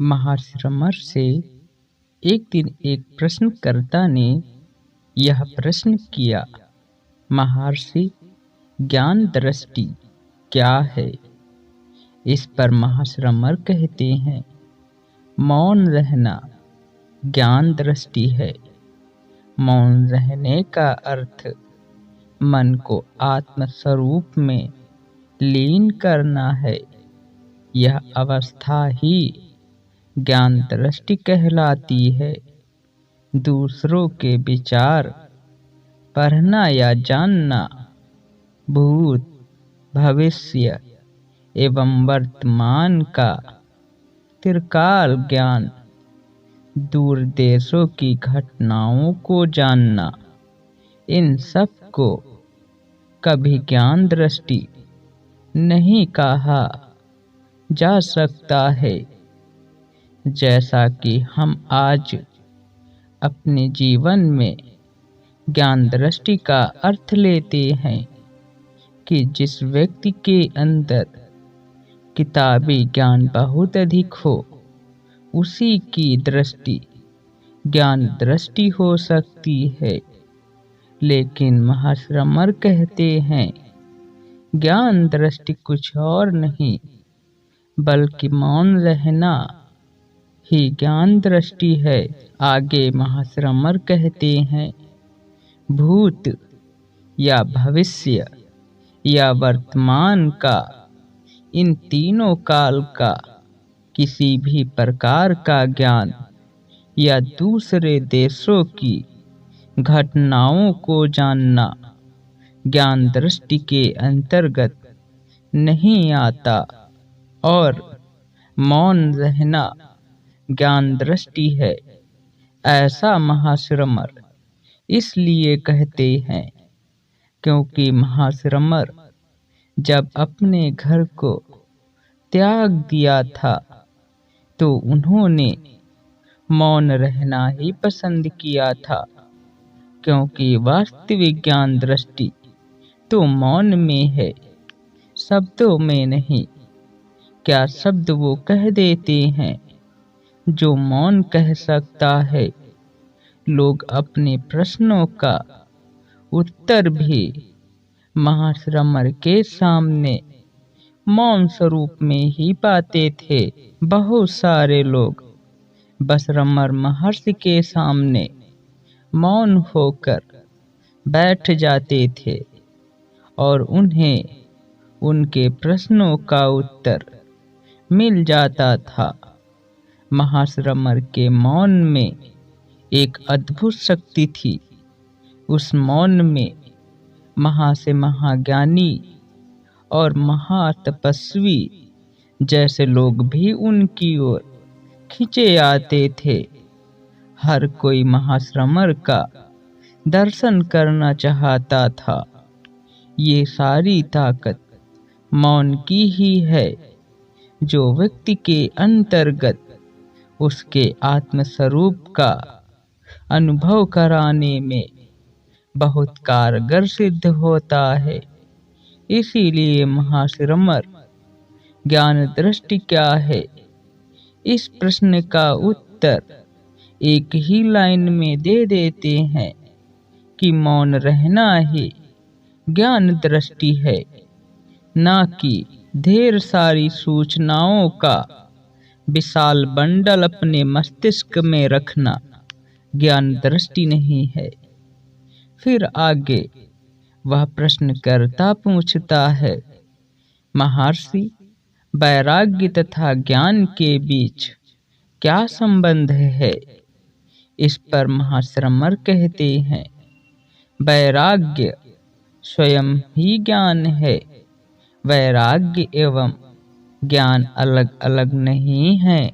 महर्षि रमर से एक दिन एक प्रश्नकर्ता ने यह प्रश्न किया, महर्षि, ज्ञान दृष्टि क्या है? इस पर महर्षि रमर कहते हैं, मौन रहना ज्ञान दृष्टि है। मौन रहने का अर्थ मन को आत्म स्वरूप में लीन करना है। यह अवस्था ही ज्ञान दृष्टि कहलाती है। दूसरों के विचार पढ़ना या जानना, भूत, भविष्य एवं वर्तमान का त्रिकाल ज्ञान, दूर देशों की घटनाओं को जानना, इन सब को कभी ज्ञान दृष्टि नहीं कहा जा सकता है। जैसा कि हम आज अपने जीवन में ज्ञान दृष्टि का अर्थ लेते हैं कि जिस व्यक्ति के अंदर किताबी ज्ञान बहुत अधिक हो, उसी की दृष्टि ज्ञान दृष्टि हो सकती है। लेकिन महर्षि रमर कहते हैं, ज्ञान दृष्टि कुछ और नहीं बल्कि मौन रहना ही ज्ञान दृष्टि है। आगे महर्षि रमर कहते हैं, भूत या भविष्य या वर्तमान का, इन तीनों काल का किसी भी प्रकार का ज्ञान या दूसरे देशों की घटनाओं को जानना ज्ञान दृष्टि के अंतर्गत नहीं आता और मौन रहना ज्ञान दृष्टि है। ऐसा महर्षि रमर इसलिए कहते हैं क्योंकि महर्षि रमर जब अपने घर को त्याग दिया था तो उन्होंने मौन रहना ही पसंद किया था, क्योंकि वास्तविक ज्ञान दृष्टि तो मौन में है, शब्दों में नहीं। क्या शब्द वो कह देते हैं जो मौन कह सकता है? लोग अपने प्रश्नों का उत्तर भी महर्षि रमर के सामने मौन स्वरूप में ही पाते थे। बहुत सारे लोग बस रमर महर्षि के सामने मौन होकर बैठ जाते थे और उन्हें उनके प्रश्नों का उत्तर मिल जाता था। महर्षि रमर के मौन में एक अद्भुत शक्ति थी। उस मौन में महा से महाज्ञानी और महातपस्वी जैसे लोग भी उनकी ओर खींचे आते थे। हर कोई महर्षि रमर का दर्शन करना चाहता था। ये सारी ताकत मौन की ही है, जो व्यक्ति के अंतर्गत उसके आत्म स्वरूप का अनुभव कराने में बहुत कारगर सिद्ध होता है। इसीलिए महर्षि रमर ज्ञान दृष्टि क्या है, इस प्रश्न का उत्तर एक ही लाइन में दे देते हैं कि मौन रहना ही ज्ञान दृष्टि है, ना कि ढेर सारी सूचनाओं का विशाल बंडल अपने मस्तिष्क में रखना ज्ञान दृष्टि नहीं है। फिर आगे वह प्रश्नकर्ता पूछता है, महर्षि, वैराग्य तथा ज्ञान के बीच क्या संबंध है? इस पर महर्षि रमर कहते हैं, वैराग्य स्वयं ही ज्ञान है। वैराग्य एवं ज्ञान अलग अलग नहीं हैं,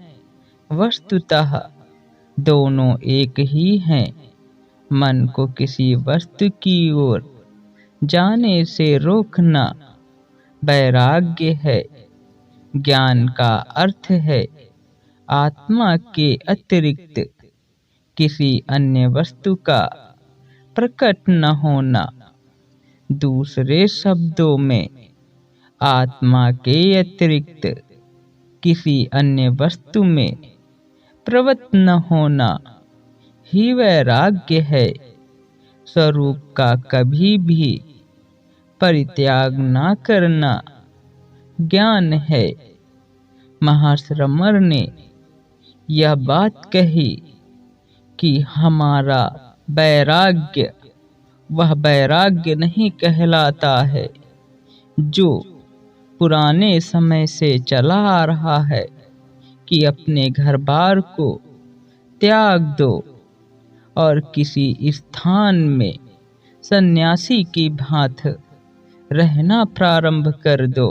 वस्तुतः दोनों एक ही हैं। मन को किसी वस्तु की ओर जाने से रोकना वैराग्य है। ज्ञान का अर्थ है आत्मा के अतिरिक्त किसी अन्य वस्तु का प्रकट न होना। दूसरे शब्दों में, आत्मा के अतिरिक्त किसी अन्य वस्तु में प्रवृत्त न होना ही वैराग्य है। स्वरूप का कभी भी परित्याग न करना ज्ञान है। महर्षि रमण ने यह बात कही कि हमारा वैराग्य वह वैराग्य नहीं कहलाता है जो पुराने समय से चला आ रहा है कि अपने घर बार को त्याग दो और किसी स्थान में सन्यासी की भांति रहना प्रारंभ कर दो।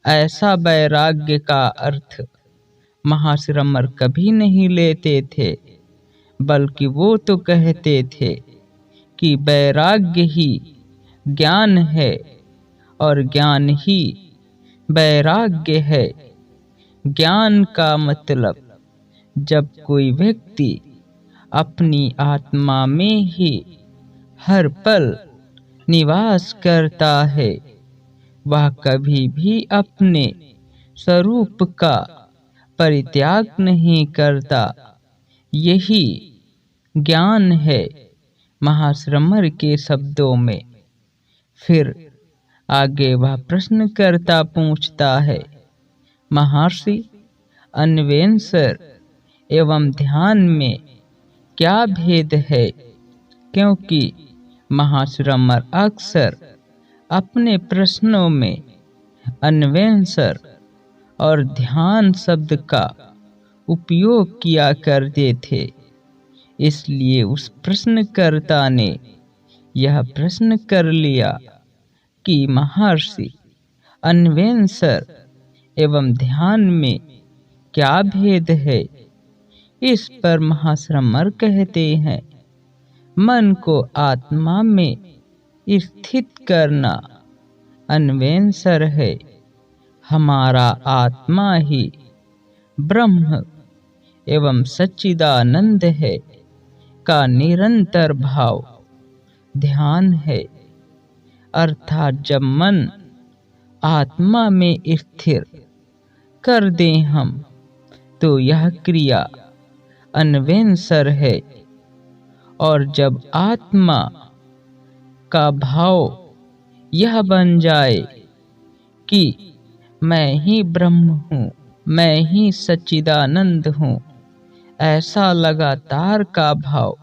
ऐसा वैराग्य का अर्थ महर्षि रमण कभी नहीं लेते थे, बल्कि वो तो कहते थे कि वैराग्य ही ज्ञान है और ज्ञान ही वैराग्य है। ज्ञान का मतलब जब कोई व्यक्ति अपनी आत्मा में ही हर पल निवास करता है, वह कभी भी अपने स्वरूप का परित्याग नहीं करता। यही ज्ञान है महर्षि रमण के शब्दों में। फिर आगे वह प्रश्नकर्ता पूछता है, महर्षि, अन्वेषण एवं ध्यान में क्या भेद है? क्योंकि महर्षि रमण अक्सर अपने प्रश्नों में अन्वेषण और ध्यान शब्द का उपयोग किया करते थे। इसलिए उस प्रश्नकर्ता ने यह प्रश्न कर लिया कि महर्षि, अन्वेषण एवं ध्यान में क्या भेद है? इस पर महर्षि रमण कहते हैं, मन को आत्मा में स्थित करना अन्वेषण है। हमारा आत्मा ही ब्रह्म एवं सच्चिदानंद है का निरंतर भाव ध्यान है। अर्थात जब मन आत्मा में स्थिर कर दें हम, तो यह क्रिया अन्वेषण है। और जब आत्मा का भाव यह बन जाए कि मैं ही ब्रह्म हूँ, मैं ही सच्चिदानंद हूँ, ऐसा लगातार का भाव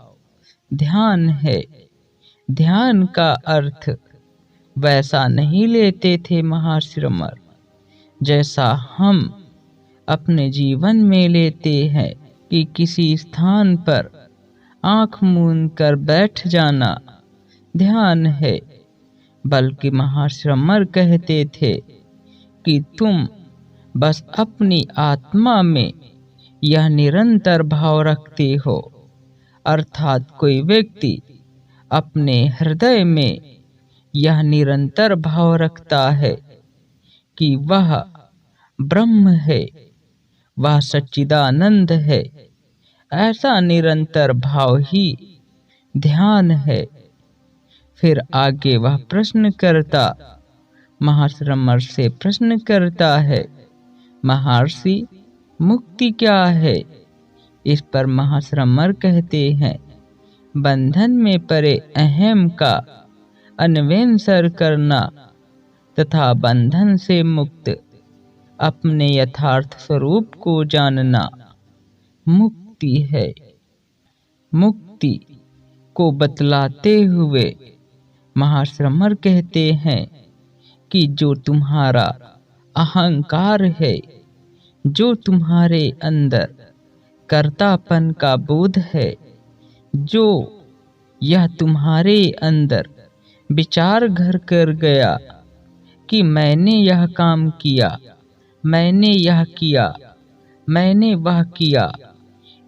ध्यान है। ध्यान का अर्थ वैसा नहीं लेते थे महर्षि रमण जैसा हम अपने जीवन में लेते हैं कि किसी स्थान पर आंख मूंद कर बैठ जाना ध्यान है। बल्कि महर्षि रमण कहते थे कि तुम बस अपनी आत्मा में यह निरंतर भाव रखते हो। अर्थात कोई व्यक्ति अपने हृदय में यह निरंतर भाव रखता है कि वह ब्रह्म है, वह सच्चिदानंद है। ऐसा निरंतर भाव ही ध्यान है। फिर आगे वह प्रश्न करता महर्षि रमण से प्रश्न करता है, महर्षि, मुक्ति क्या है? इस पर महर्षि रमण कहते हैं, बंधन में पड़े अहम का अन्वेषण करना तथा बंधन से मुक्त अपने यथार्थ स्वरूप को जानना मुक्ति है। मुक्ति को बतलाते हुए महर्षि रमण कहते हैं कि जो तुम्हारा अहंकार है, जो तुम्हारे अंदर कर्तापन का बोध है, जो यह तुम्हारे अंदर विचार घर कर गया कि मैंने यह काम किया, मैंने यह किया, मैंने वह किया,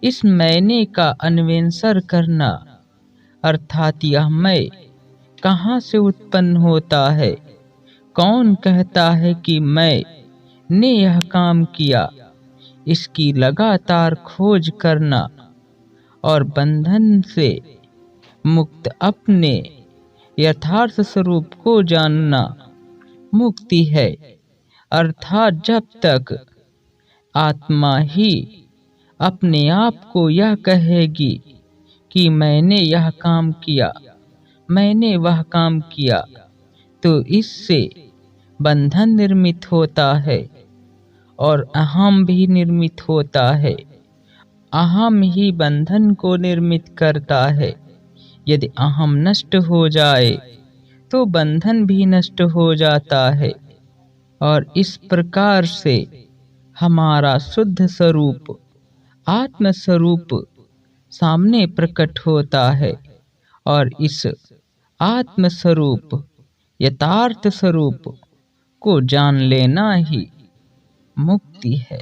इस मैंने का अन्वेषण करना अर्थात यह मैं कहाँ से उत्पन्न होता है, कौन कहता है कि मैंने यह काम किया, इसकी लगातार खोज करना और बंधन से मुक्त अपने यथार्थ स्वरूप को जानना मुक्ति है। अर्थात जब तक आत्मा ही अपने आप को यह कहेगी कि मैंने यह काम किया, मैंने वह काम किया, तो इससे बंधन निर्मित होता है और अहम भी निर्मित होता है। अहम ही बंधन को निर्मित करता है। यदि अहम नष्ट हो जाए तो बंधन भी नष्ट हो जाता है और इस प्रकार से हमारा शुद्ध स्वरूप, आत्म स्वरूप सामने प्रकट होता है और इस आत्म स्वरूप, यथार्थ स्वरूप को जान लेना ही मुक्ति है।